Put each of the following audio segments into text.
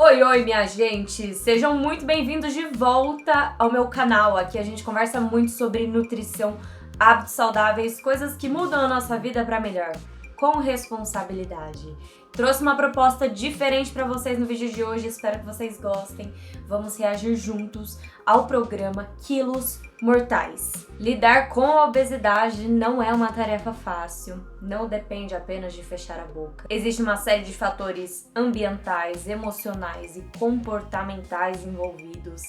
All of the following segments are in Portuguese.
Oi, oi, minha gente! Sejam muito bem-vindos de volta ao meu canal. Aqui a gente conversa muito sobre nutrição, hábitos saudáveis, coisas que mudam a nossa vida para melhor, com responsabilidade. Trouxe uma proposta diferente para vocês no vídeo de hoje, espero que vocês gostem. Vamos reagir juntos ao programa Quilos Mortais. Lidar com a obesidade não é uma tarefa fácil, não depende apenas de fechar a boca. Existe uma série de fatores ambientais, emocionais e comportamentais envolvidos,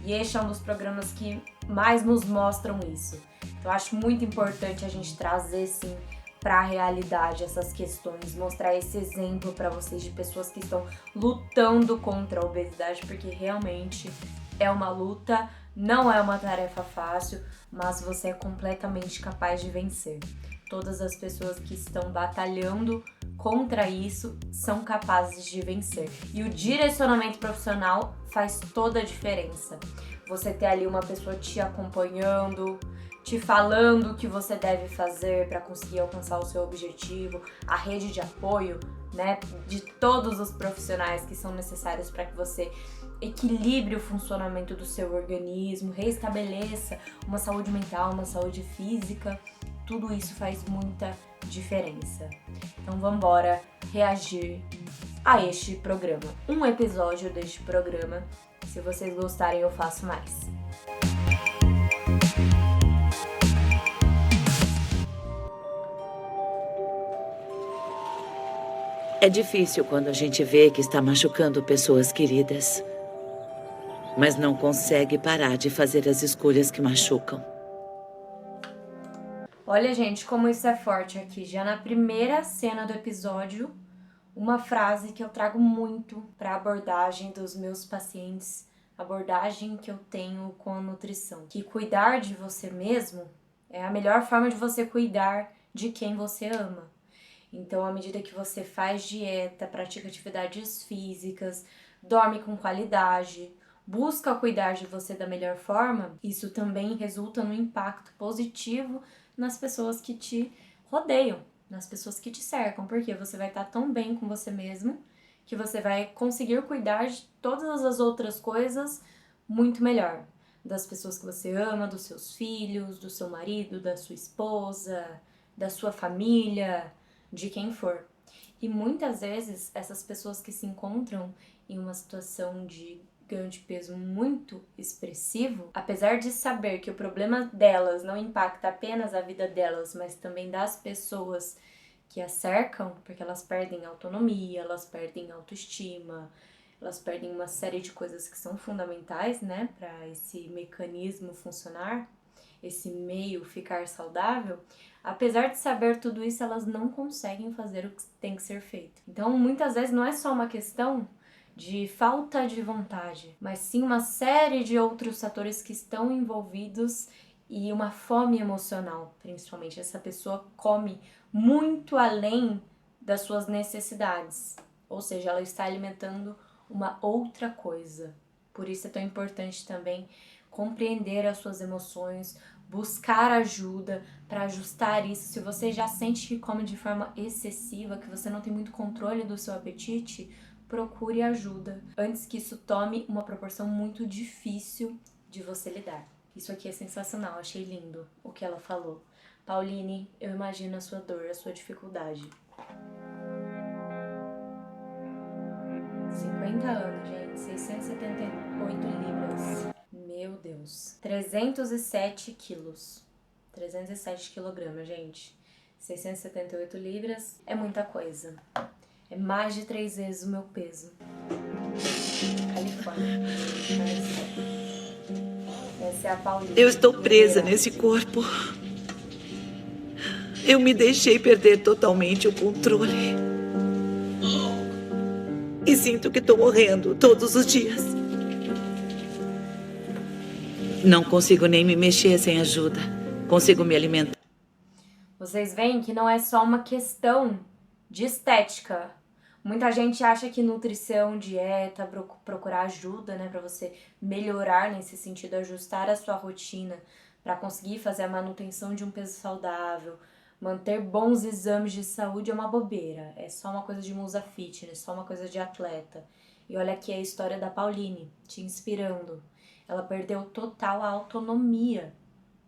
e este é um dos programas que mais nos mostram isso. Então, eu acho muito importante a gente trazer, sim, para a realidade essas questões, mostrar esse exemplo para vocês de pessoas que estão lutando contra a obesidade, porque realmente é uma luta, não é uma tarefa fácil, mas você é completamente capaz de vencer. Todas as pessoas que estão batalhando contra isso são capazes de vencer. E o direcionamento profissional faz toda a diferença. Você ter ali uma pessoa te acompanhando, te falando o que você deve fazer para conseguir alcançar o seu objetivo, a rede de apoio, né, de todos os profissionais que são necessários para que você equilibre o funcionamento do seu organismo, restabeleça uma saúde mental, uma saúde física, tudo isso faz muita diferença. Então vamos embora reagir a este programa. Um episódio deste programa, se vocês gostarem eu faço mais. É difícil quando a gente vê que está machucando pessoas queridas, mas não consegue parar de fazer as escolhas que machucam. Olha, gente, como isso é forte aqui. Já na primeira cena do episódio, uma frase que eu trago muito para a abordagem dos meus pacientes, abordagem que eu tenho com a nutrição. Que cuidar de você mesmo é a melhor forma de você cuidar de quem você ama. Então, à medida que você faz dieta, pratica atividades físicas, dorme com qualidade, busca cuidar de você da melhor forma, isso também resulta no impacto positivo nas pessoas que te rodeiam, nas pessoas que te cercam, porque você vai estar tão bem com você mesmo que você vai conseguir cuidar de todas as outras coisas muito melhor. Das pessoas que você ama, dos seus filhos, do seu marido, da sua esposa, da sua família, de quem for. E muitas vezes essas pessoas que se encontram em uma situação de ganho de peso muito expressivo, apesar de saber que o problema delas não impacta apenas a vida delas, mas também das pessoas que as cercam, porque elas perdem autonomia, elas perdem autoestima, elas perdem uma série de coisas que são fundamentais, né, para esse mecanismo funcionar, esse meio ficar saudável. Apesar de saber tudo isso, elas não conseguem fazer o que tem que ser feito. Então, muitas vezes não é só uma questão de falta de vontade, mas sim uma série de outros fatores que estão envolvidos e uma fome emocional, principalmente. Essa pessoa come muito além das suas necessidades, ou seja, ela está alimentando uma outra coisa. Por isso é tão importante também compreender as suas emoções, buscar ajuda para ajustar isso. Se você já sente que come de forma excessiva, que você não tem muito controle do seu apetite, procure ajuda antes que isso tome uma proporção muito difícil de você lidar. Isso aqui é sensacional, achei lindo o que ela falou. Pauline, eu imagino a sua dor, a sua dificuldade. 50 anos, gente, 678 libras. Meu Deus. 307 quilos. 307 quilogramas, gente. 678 libras é muita coisa. É mais de 3 vezes o meu peso. Califórnia. Essa é a Pauline. Eu estou presa nesse corpo. Eu me deixei perder totalmente o controle. E sinto que estou morrendo todos os dias. Não consigo nem me mexer sem ajuda. Consigo me alimentar. Vocês veem que não é só uma questão de estética. Muita gente acha que nutrição, dieta, procurar ajuda, né, para você melhorar nesse sentido, ajustar a sua rotina para conseguir fazer a manutenção de um peso saudável, manter bons exames de saúde é uma bobeira. É só uma coisa de musa fitness, só uma coisa de atleta. E olha aqui a história da Pauline, te inspirando. Ela perdeu total a autonomia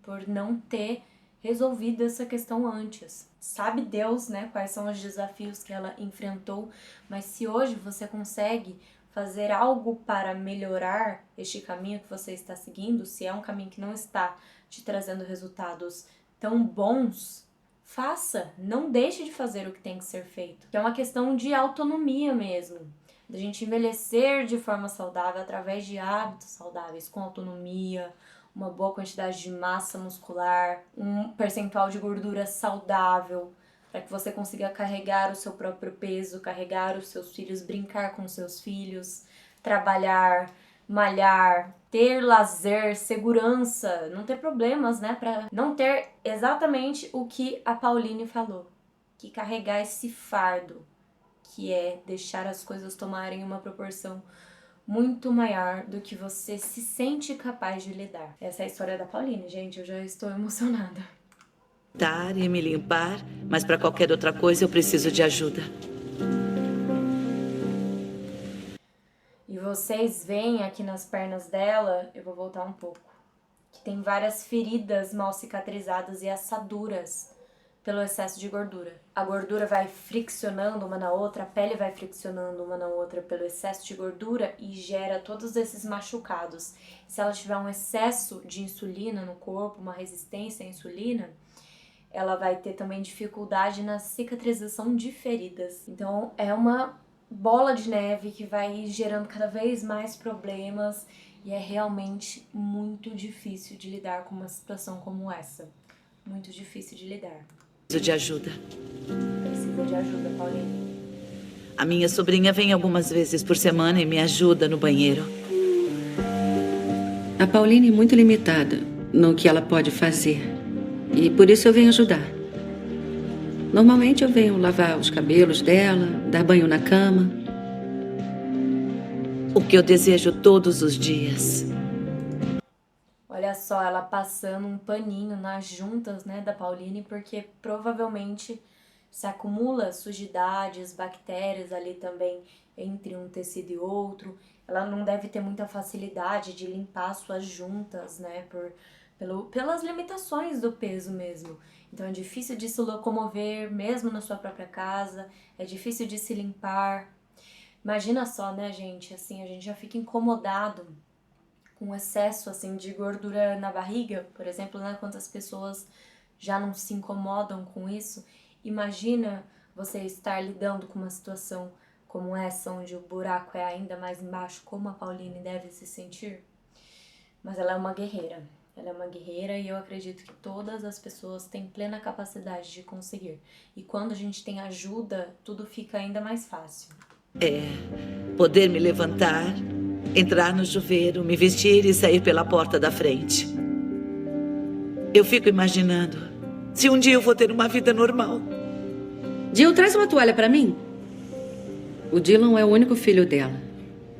por não ter resolvido essa questão antes. Sabe Deus, né, quais são os desafios que ela enfrentou, mas se hoje você consegue fazer algo para melhorar este caminho que você está seguindo, se é um caminho que não está te trazendo resultados tão bons, faça, não deixe de fazer o que tem que ser feito. Que é uma questão de autonomia mesmo, da gente envelhecer de forma saudável através de hábitos saudáveis, com autonomia, uma boa quantidade de massa muscular, um percentual de gordura saudável, para que você consiga carregar o seu próprio peso, carregar os seus filhos, brincar com os seus filhos, trabalhar, malhar, ter lazer, segurança, não ter problemas, né? Para não ter exatamente o que a Pauline falou, que carregar esse fardo, que é deixar as coisas tomarem uma proporção muito maior do que você se sente capaz de lidar. Essa é a história da Pauline, gente, eu já estou emocionada. E me limpar, mas para qualquer outra coisa eu preciso de ajuda. E vocês veem aqui nas pernas dela, eu vou voltar um pouco, que tem várias feridas mal cicatrizadas e assaduras pelo excesso de gordura. A gordura vai friccionando uma na outra, a pele vai friccionando uma na outra pelo excesso de gordura e gera todos esses machucados. Se ela tiver um excesso de insulina no corpo, uma resistência à insulina, ela vai ter também dificuldade na cicatrização de feridas. Então é uma bola de neve que vai gerando cada vez mais problemas e é realmente muito difícil de lidar com uma situação como essa. Muito difícil de lidar. Preciso de ajuda. Precisa de ajuda, Pauline. A minha sobrinha vem algumas vezes por semana e me ajuda no banheiro. A Pauline é muito limitada no que ela pode fazer. E por isso eu venho ajudar. Normalmente eu venho lavar os cabelos dela, dar banho na cama. O que eu desejo todos os dias. Olha só, ela passando um paninho nas juntas, né, da Pauline, porque provavelmente se acumula sujidades, bactérias ali também entre um tecido e outro. Ela não deve ter muita facilidade de limpar suas juntas, né, pelas limitações do peso mesmo. Então é difícil de se locomover mesmo na sua própria casa, é difícil de se limpar. Imagina só, né, gente, assim, a gente já fica incomodado com excesso, assim, de gordura na barriga, por exemplo, né, quantas pessoas já não se incomodam com isso. Imagina você estar lidando com uma situação como essa, onde o buraco é ainda mais embaixo, como a Pauline deve se sentir. Mas ela é uma guerreira. Ela é uma guerreira e eu acredito que todas as pessoas têm plena capacidade de conseguir. E quando a gente tem ajuda, tudo fica ainda mais fácil. Poder me levantar, entrar no chuveiro, me vestir e sair pela porta da frente. Eu fico imaginando se um dia eu vou ter uma vida normal. Jill, traz uma toalha pra mim. O Dylan é o único filho dela.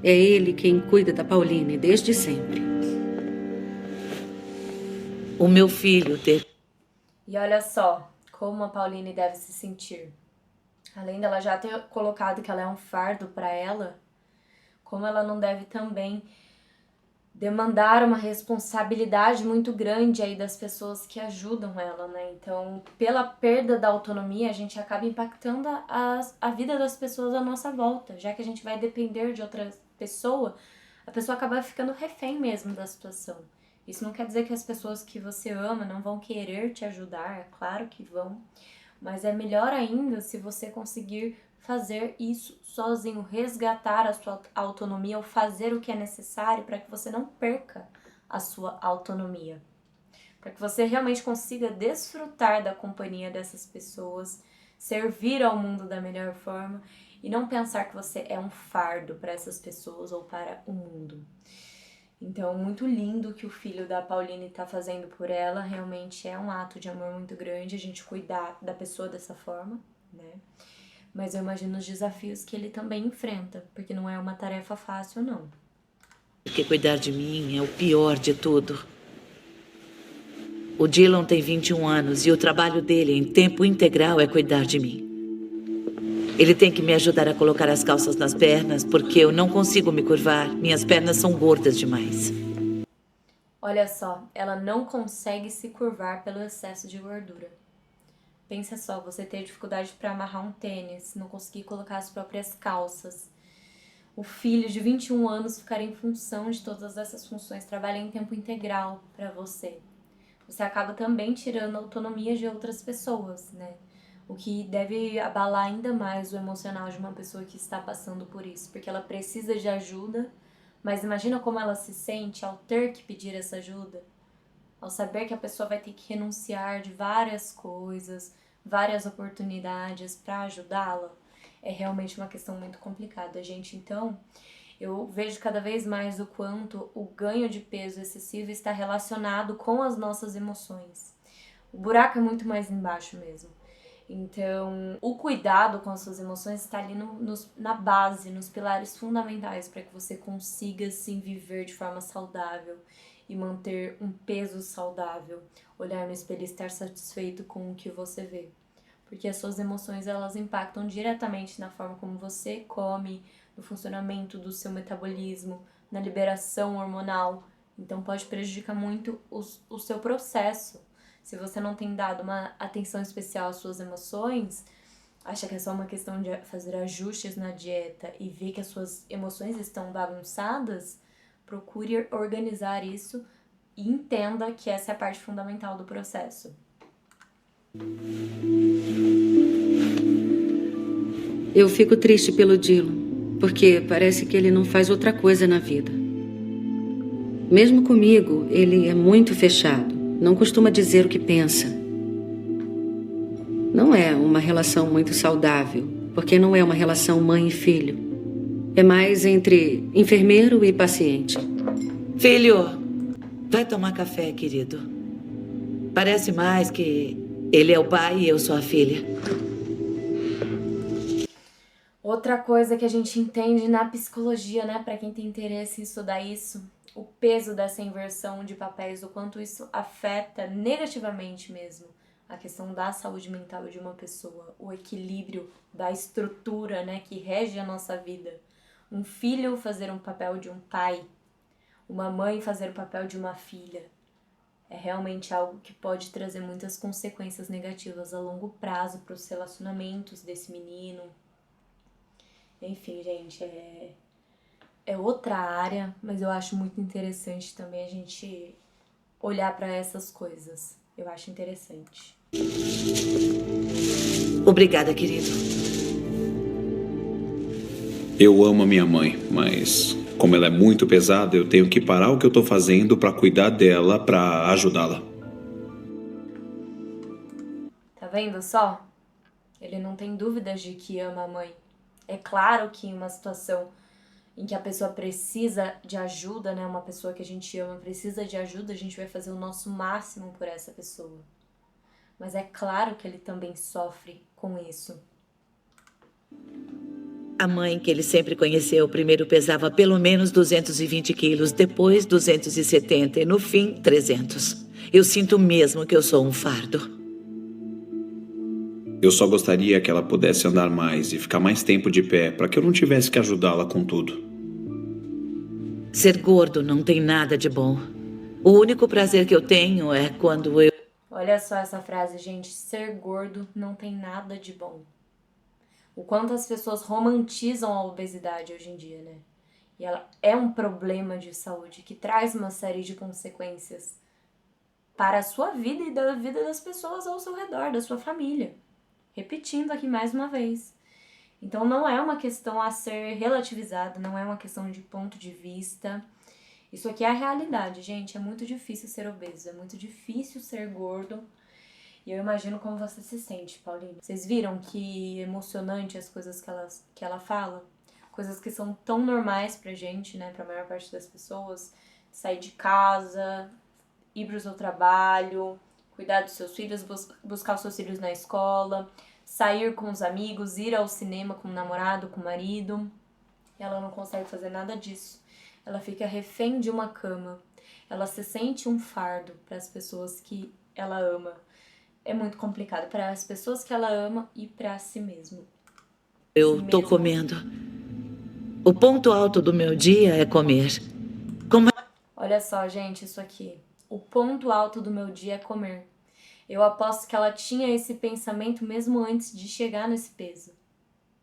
É ele quem cuida da Pauline desde sempre. O meu filho ter... E olha só como a Pauline deve se sentir. Além dela já ter colocado que ela é um fardo para ela, como ela não deve também demandar uma responsabilidade muito grande aí das pessoas que ajudam ela, né? Então, pela perda da autonomia, a gente acaba impactando a vida das pessoas à nossa volta. Já que a gente vai depender de outra pessoa, a pessoa acaba ficando refém mesmo da situação. Isso não quer dizer que as pessoas que você ama não vão querer te ajudar, é claro que vão. Mas é melhor ainda se você conseguir fazer isso sozinho, resgatar a sua autonomia ou fazer o que é necessário para que você não perca a sua autonomia. Para que você realmente consiga desfrutar da companhia dessas pessoas, servir ao mundo da melhor forma e não pensar que você é um fardo para essas pessoas ou para o mundo. Então, muito lindo o que o filho da Pauline está fazendo por ela, realmente é um ato de amor muito grande, a gente cuidar da pessoa dessa forma, né? Mas eu imagino os desafios que ele também enfrenta, porque não é uma tarefa fácil, não. Porque cuidar de mim é o pior de tudo. O Dylan tem 21 anos e o trabalho dele em tempo integral é cuidar de mim. Ele tem que me ajudar a colocar as calças nas pernas, porque eu não consigo me curvar. Minhas pernas são gordas demais. Olha só, ela não consegue se curvar pelo excesso de gordura. Pensa só, você ter dificuldade para amarrar um tênis, não conseguir colocar as próprias calças. O filho de 21 anos ficar em função de todas essas funções, trabalhar em tempo integral para você. Você acaba também tirando a autonomia de outras pessoas, né? O que deve abalar ainda mais o emocional de uma pessoa que está passando por isso, porque ela precisa de ajuda, mas imagina como ela se sente ao ter que pedir essa ajuda, ao saber que a pessoa vai ter que renunciar de várias coisas, várias oportunidades para ajudá-la. É realmente uma questão muito complicada, gente. Então, eu vejo cada vez mais o quanto o ganho de peso excessivo está relacionado com as nossas emoções. O buraco é muito mais embaixo mesmo. Então, o cuidado com as suas emoções está ali na base, nos pilares fundamentais para que você consiga sim viver de forma saudável e manter um peso saudável, olhar no espelho e estar satisfeito com o que você vê. Porque as suas emoções, elas impactam diretamente na forma como você come, no funcionamento do seu metabolismo, na liberação hormonal. Então pode prejudicar muito o seu processo. Se você não tem dado uma atenção especial às suas emoções, acha que é só uma questão de fazer ajustes na dieta e ver que as suas emoções estão bagunçadas, procure organizar isso e entenda que essa é a parte fundamental do processo. Eu fico triste pelo Dylan, porque parece que ele não faz outra coisa na vida. Mesmo comigo, ele é muito fechado. Não costuma dizer o que pensa. Não é uma relação muito saudável, porque não é uma relação mãe e filho. É mais entre enfermeiro e paciente. Filho, vai tomar café, querido. Parece mais que ele é o pai e eu sou a filha. Outra coisa que a gente entende na psicologia, né, para quem tem interesse em estudar isso, o peso dessa inversão de papéis, o quanto isso afeta negativamente mesmo a questão da saúde mental de uma pessoa, o equilíbrio da estrutura, né, que rege a nossa vida. Um filho fazer um papel de um pai, uma mãe fazer o papel de uma filha, é realmente algo que pode trazer muitas consequências negativas a longo prazo para os relacionamentos desse menino. Enfim, gente, é outra área, mas eu acho muito interessante também a gente olhar para essas coisas. Eu acho interessante. Obrigada, querido. Eu amo a minha mãe, mas como ela é muito pesada, eu tenho que parar o que eu tô fazendo para cuidar dela, para ajudá-la. Tá vendo só? Ele não tem dúvidas de que ama a mãe. É claro que em uma situação em que a pessoa precisa de ajuda, né? Uma pessoa que a gente ama precisa de ajuda, a gente vai fazer o nosso máximo por essa pessoa. Mas é claro que ele também sofre com isso. A mãe que ele sempre conheceu primeiro pesava pelo menos 220 quilos, depois 270 e no fim 300. Eu sinto mesmo que eu sou um fardo. Eu só gostaria que ela pudesse andar mais e ficar mais tempo de pé, para que eu não tivesse que ajudá-la com tudo. Ser gordo não tem nada de bom. O único prazer que eu tenho é quando eu... Olha só essa frase, gente. Ser gordo não tem nada de bom. O quanto as pessoas romantizam a obesidade hoje em dia, né? E ela é um problema de saúde que traz uma série de consequências para a sua vida e da vida das pessoas ao seu redor, da sua família. Repetindo aqui mais uma vez. Então não é uma questão a ser relativizada, não é uma questão de ponto de vista. Isso aqui é a realidade, gente. É muito difícil ser obeso, é muito difícil ser gordo. E eu imagino como você se sente, Paulinho. Vocês viram que emocionante as coisas que ela fala? Coisas que são tão normais pra gente, né? Pra maior parte das pessoas. Sair de casa, ir pro seu trabalho, cuidar dos seus filhos, buscar os seus filhos na escola, sair com os amigos, ir ao cinema com o namorado, com o marido. Ela não consegue fazer nada disso. Ela fica refém de uma cama. Ela se sente um fardo para as pessoas que ela ama. É muito complicado para as pessoas que ela ama e para si mesma. Eu tô comendo. O ponto alto do meu dia é comer. Olha só, gente, isso aqui. O ponto alto do meu dia é comer. Eu aposto que ela tinha esse pensamento mesmo antes de chegar nesse peso,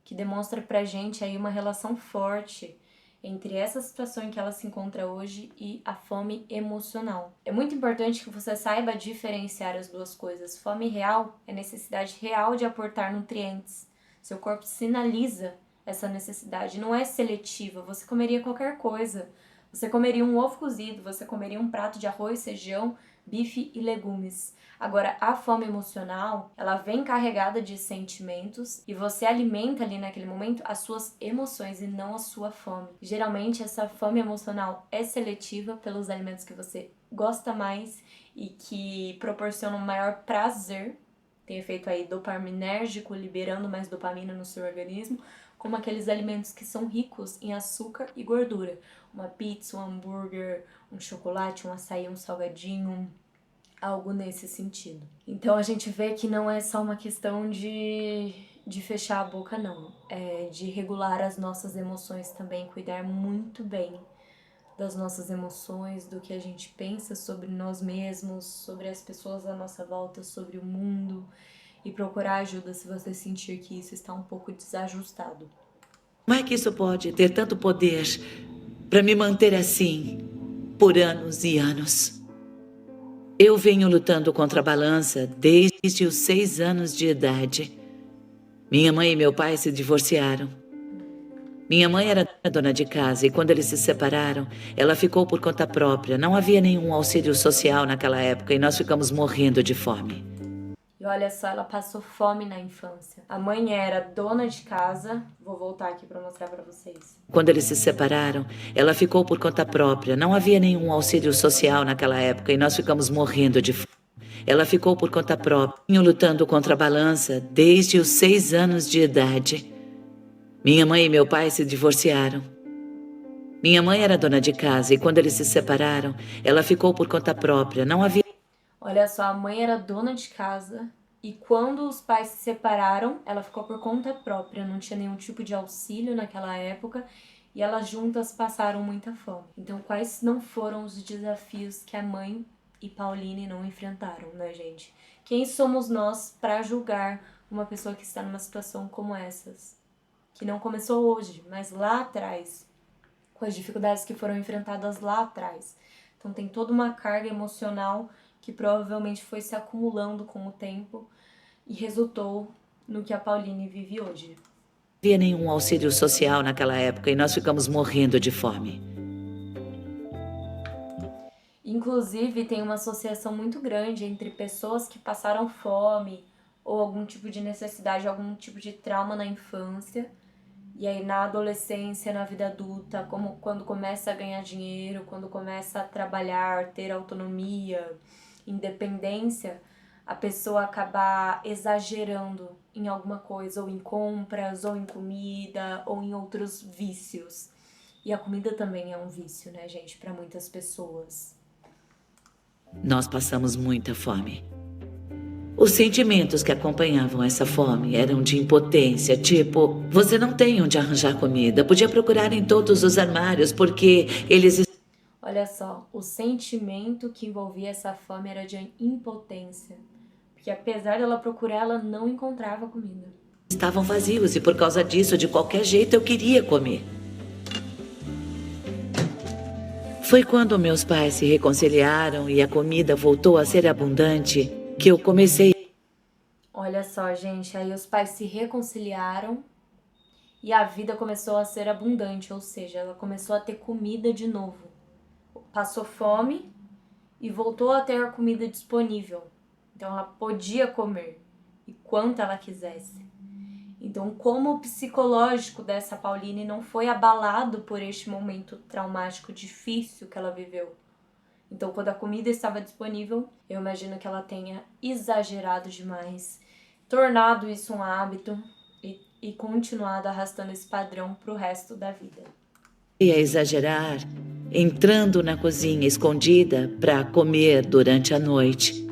que demonstra pra gente aí uma relação forte entre essa situação em que ela se encontra hoje e a fome emocional. É muito importante que você saiba diferenciar as duas coisas. Fome real é necessidade real de aportar nutrientes. Seu corpo sinaliza essa necessidade, não é seletiva. Você comeria qualquer coisa. Você comeria um ovo cozido, você comeria um prato de arroz, feijão, bife e legumes. Agora, a fome emocional, ela vem carregada de sentimentos e você alimenta ali naquele momento as suas emoções e não a sua fome. Geralmente, essa fome emocional é seletiva pelos alimentos que você gosta mais e que proporcionam maior prazer. Tem efeito aí dopaminérgico, liberando mais dopamina no seu organismo, como aqueles alimentos que são ricos em açúcar e gordura. Uma pizza, um hambúrguer, um chocolate, um açaí, um salgadinho, algo nesse sentido. Então a gente vê que não é só uma questão de fechar a boca, não. É de regular as nossas emoções também, cuidar muito bem das nossas emoções, do que a gente pensa sobre nós mesmos, sobre as pessoas à nossa volta, sobre o mundo, e procurar ajuda se você sentir que isso está um pouco desajustado. Como é que isso pode ter tanto poder para me manter assim por anos e anos? Eu venho lutando contra a balança desde os 6 anos de idade. Minha mãe e meu pai se divorciaram. Minha mãe era dona de casa e quando eles se separaram, ela ficou por conta própria. Não havia nenhum auxílio social naquela época e nós ficamos morrendo de fome. E olha só, ela passou fome na infância. A mãe era dona de casa. Vou voltar aqui para mostrar para vocês. Quando eles se separaram, ela ficou por conta própria. Não havia nenhum auxílio social naquela época e nós ficamos morrendo de fome. Ela ficou por conta própria, venho lutando contra a balança desde os 6 anos de idade. Minha mãe e meu pai se divorciaram. Minha mãe era dona de casa e quando eles se separaram, ela ficou por conta própria. Não havia... Olha só, a mãe era dona de casa e quando os pais se separaram, ela ficou por conta própria, não tinha nenhum tipo de auxílio naquela época e elas juntas passaram muita fome. Então, quais não foram os desafios que a mãe e Pauline não enfrentaram, né, gente? Quem somos nós para julgar uma pessoa que está numa situação como essas? Que não começou hoje, mas lá atrás, com as dificuldades que foram enfrentadas lá atrás. Então, tem toda uma carga emocional que provavelmente foi se acumulando com o tempo e resultou no que a Pauline vive hoje. Não havia nenhum auxílio social naquela época e nós ficamos morrendo de fome. Inclusive, tem uma associação muito grande entre pessoas que passaram fome ou algum tipo de necessidade, algum tipo de trauma na infância, e aí na adolescência, na vida adulta, como quando começa a ganhar dinheiro, quando começa a trabalhar, ter autonomia, independência, a pessoa acabar exagerando em alguma coisa, ou em compras, ou em comida, ou em outros vícios. E a comida também é um vício, né, gente, para muitas pessoas. Nós passamos muita fome. Os sentimentos que acompanhavam essa fome eram de impotência, tipo, você não tem onde arranjar comida, podia procurar em todos os armários, porque eles... Olha só, o sentimento que envolvia essa fome era de impotência, porque apesar dela procurar, ela não encontrava comida. Estavam vazios e por causa disso, de qualquer jeito, eu queria comer. Foi quando meus pais se reconciliaram e a comida voltou a ser abundante que eu comecei... Olha só, gente, aí os pais se reconciliaram e a vida começou a ser abundante, ou seja, ela começou a ter comida de novo. Passou fome e voltou a ter a comida disponível. Então ela podia comer e quanto ela quisesse. Então, como o psicológico dessa Pauline não foi abalado por este momento traumático difícil que ela viveu. Então, quando a comida estava disponível, eu imagino que ela tenha exagerado demais, tornado isso um hábito e continuado arrastando esse padrão para o resto da vida. Ia exagerar, entrando na cozinha escondida para comer durante a noite.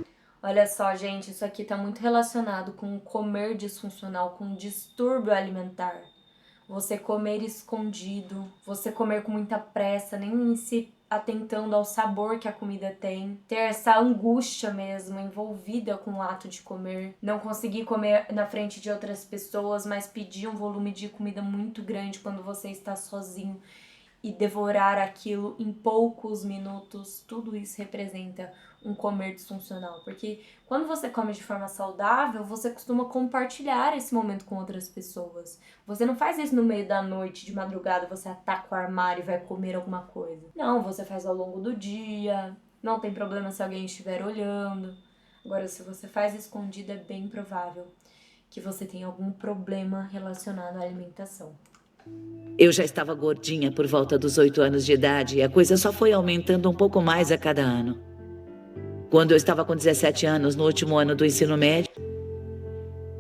Olha só, gente, isso aqui tá muito relacionado com comer disfuncional, com distúrbio alimentar. Você comer escondido, você comer com muita pressa, nem se atentando ao sabor que a comida tem, ter essa angústia mesmo envolvida com o ato de comer, não conseguir comer na frente de outras pessoas, mas pedir um volume de comida muito grande quando você está sozinho e devorar aquilo em poucos minutos, tudo isso representa um comer disfuncional, porque quando você come de forma saudável, você costuma compartilhar esse momento com outras pessoas. Você não faz isso no meio da noite, de madrugada, você ataca o armário e vai comer alguma coisa. Não, você faz ao longo do dia, não tem problema se alguém estiver olhando. Agora, se você faz escondido, é bem provável que você tenha algum problema relacionado à alimentação. Eu já estava gordinha por volta dos 8 anos de idade e a coisa só foi aumentando um pouco mais a cada ano. Quando eu estava com 17 anos, no último ano do ensino médio,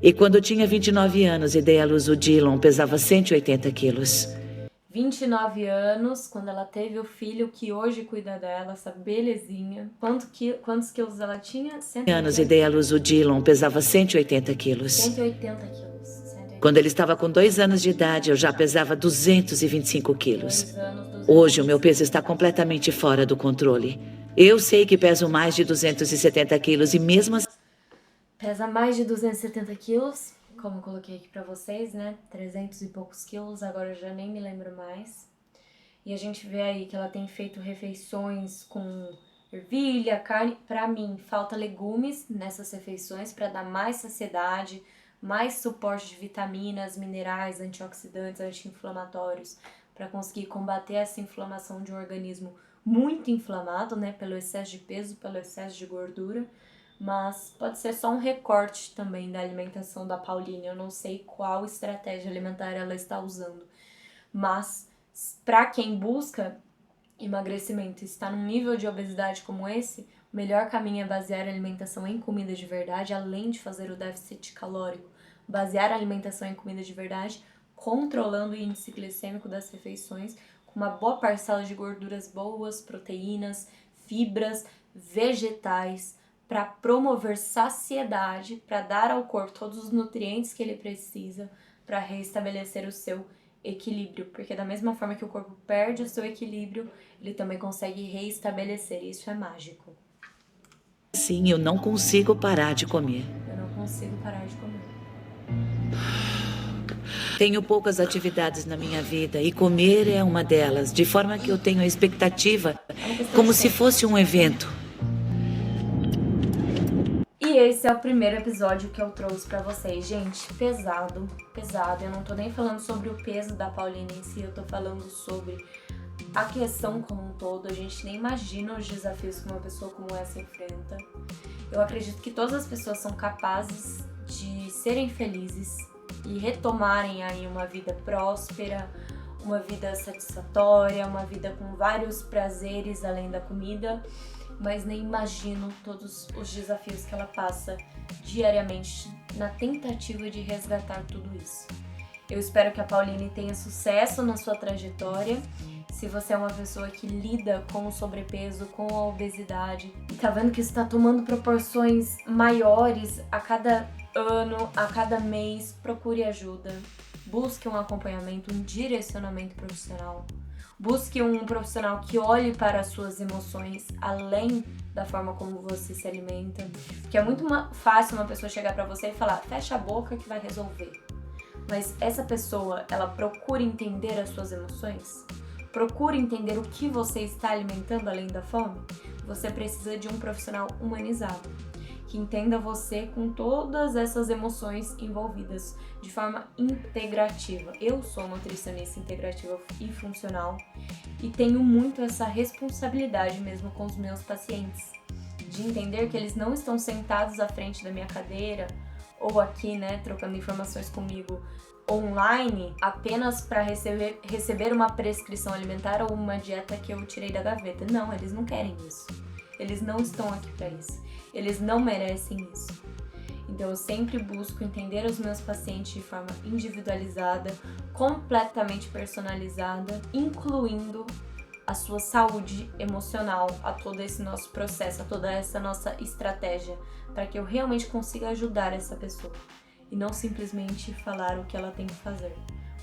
e quando eu tinha 29 anos e dei à luz o Dylan, pesava 180 quilos. 29 anos, quando ela teve o filho que hoje cuida dela, essa belezinha. Quantos quilos ela tinha? 180. Anos e dei à luz o Dylan, pesava 180 quilos. 180 quilos. 180. Quando ele estava com 2 anos de idade, eu já pesava 225 quilos. 2 anos, Hoje o meu peso está completamente fora do controle. Eu sei que peso mais de 270 quilos e mesmo assim... Pesa mais de 270 quilos, como eu coloquei aqui pra vocês, né? 300 e poucos quilos, agora eu já nem me lembro mais. E a gente vê aí que ela tem feito refeições com ervilha, carne. Pra mim, falta legumes nessas refeições pra dar mais saciedade, mais suporte de vitaminas, minerais, antioxidantes, anti-inflamatórios, pra conseguir combater essa inflamação de um organismo muito inflamado, né? Pelo excesso de peso, pelo excesso de gordura. Mas pode ser só um recorte também da alimentação da Pauline. Eu não sei qual estratégia alimentar ela está usando. Mas para quem busca emagrecimento e está num nível de obesidade como esse, o melhor caminho é basear a alimentação em comida de verdade, além de fazer o déficit calórico. Basear a alimentação em comida de verdade, controlando o índice glicêmico das refeições, com uma boa parcela de gorduras boas, proteínas, fibras, vegetais, para promover saciedade, para dar ao corpo todos os nutrientes que ele precisa para restabelecer o seu equilíbrio. Porque da mesma forma que o corpo perde o seu equilíbrio, ele também consegue reestabelecer. Isso é mágico. Sim, eu não consigo parar de comer. Eu não consigo parar de comer. Tenho poucas atividades na minha vida e comer é uma delas, de forma que eu tenho a expectativa como se fosse um evento. E esse é o primeiro episódio que eu trouxe pra vocês. Gente, pesado. Eu não tô nem falando sobre o peso da Pauline em si, eu tô falando sobre a questão como um todo. A gente nem imagina os desafios que uma pessoa como essa enfrenta. Eu acredito que todas as pessoas são capazes de serem felizes e retomarem aí uma vida próspera, uma vida satisfatória, uma vida com vários prazeres além da comida, mas nem imagino todos os desafios que ela passa diariamente na tentativa de resgatar tudo isso. Eu espero que a Pauline tenha sucesso na sua trajetória. Se você é uma pessoa que lida com o sobrepeso, com a obesidade, e tá vendo que isso tá tomando proporções maiores a cada ano, a cada mês, procure ajuda. Busque um acompanhamento, um direcionamento profissional. Busque um profissional que olhe para as suas emoções, além da forma como você se alimenta. Porque é muito fácil uma pessoa chegar para você e falar, fecha a boca que vai resolver. Mas essa pessoa, ela procura entender as suas emoções? Procura entender o que você está alimentando além da fome? Você precisa de um profissional humanizado, que entenda você com todas essas emoções envolvidas de forma integrativa. Eu sou nutricionista integrativa e funcional e tenho muito essa responsabilidade mesmo com os meus pacientes, de entender que eles não estão sentados à frente da minha cadeira ou aqui, né, trocando informações comigo online apenas para receber uma prescrição alimentar ou uma dieta que eu tirei da gaveta. Não, eles não querem isso. Eles não estão aqui para isso. Eles não merecem isso. Então eu sempre busco entender os meus pacientes de forma individualizada, completamente personalizada, incluindo a sua saúde emocional, a todo esse nosso processo, a toda essa nossa estratégia, para que eu realmente consiga ajudar essa pessoa. E não simplesmente falar o que ela tem que fazer,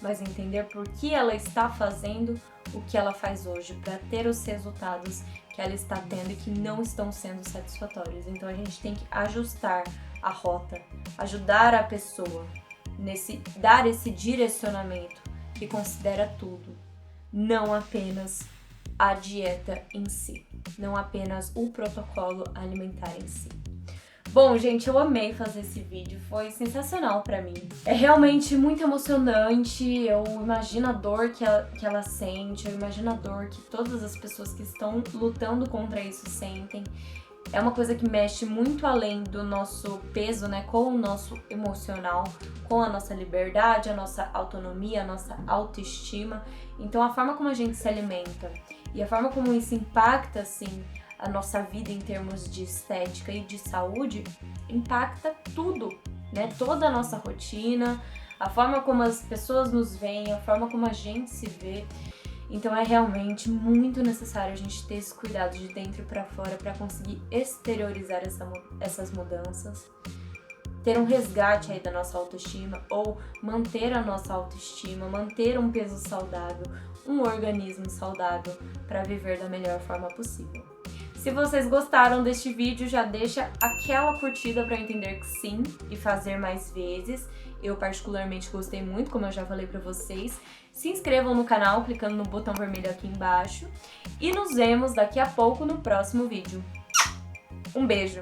mas entender por que ela está fazendo o que ela faz hoje, para ter os resultados que ela está tendo e que não estão sendo satisfatórios. Então a gente tem que ajustar a rota, ajudar a pessoa, dar esse direcionamento que considera tudo, não apenas a dieta em si, não apenas o protocolo alimentar em si. Bom, gente, eu amei fazer esse vídeo, foi sensacional pra mim. É realmente muito emocionante, eu imagino a dor que ela sente, eu imagino a dor que todas as pessoas que estão lutando contra isso sentem. É uma coisa que mexe muito além do nosso peso, né, com o nosso emocional, com a nossa liberdade, a nossa autonomia, a nossa autoestima. Então a forma como a gente se alimenta e a forma como isso impacta, assim, a nossa vida em termos de estética e de saúde, impacta tudo, né? Toda a nossa rotina, a forma como as pessoas nos veem, a forma como a gente se vê. Então é realmente muito necessário a gente ter esse cuidado de dentro para fora para conseguir exteriorizar essas mudanças, ter um resgate aí da nossa autoestima ou manter a nossa autoestima, manter um peso saudável, um organismo saudável para viver da melhor forma possível. Se vocês gostaram deste vídeo, já deixa aquela curtida para entender que sim e fazer mais vezes. Eu particularmente gostei muito, como eu já falei para vocês. Se inscrevam no canal clicando no botão vermelho aqui embaixo e nos vemos daqui a pouco no próximo vídeo. Um beijo!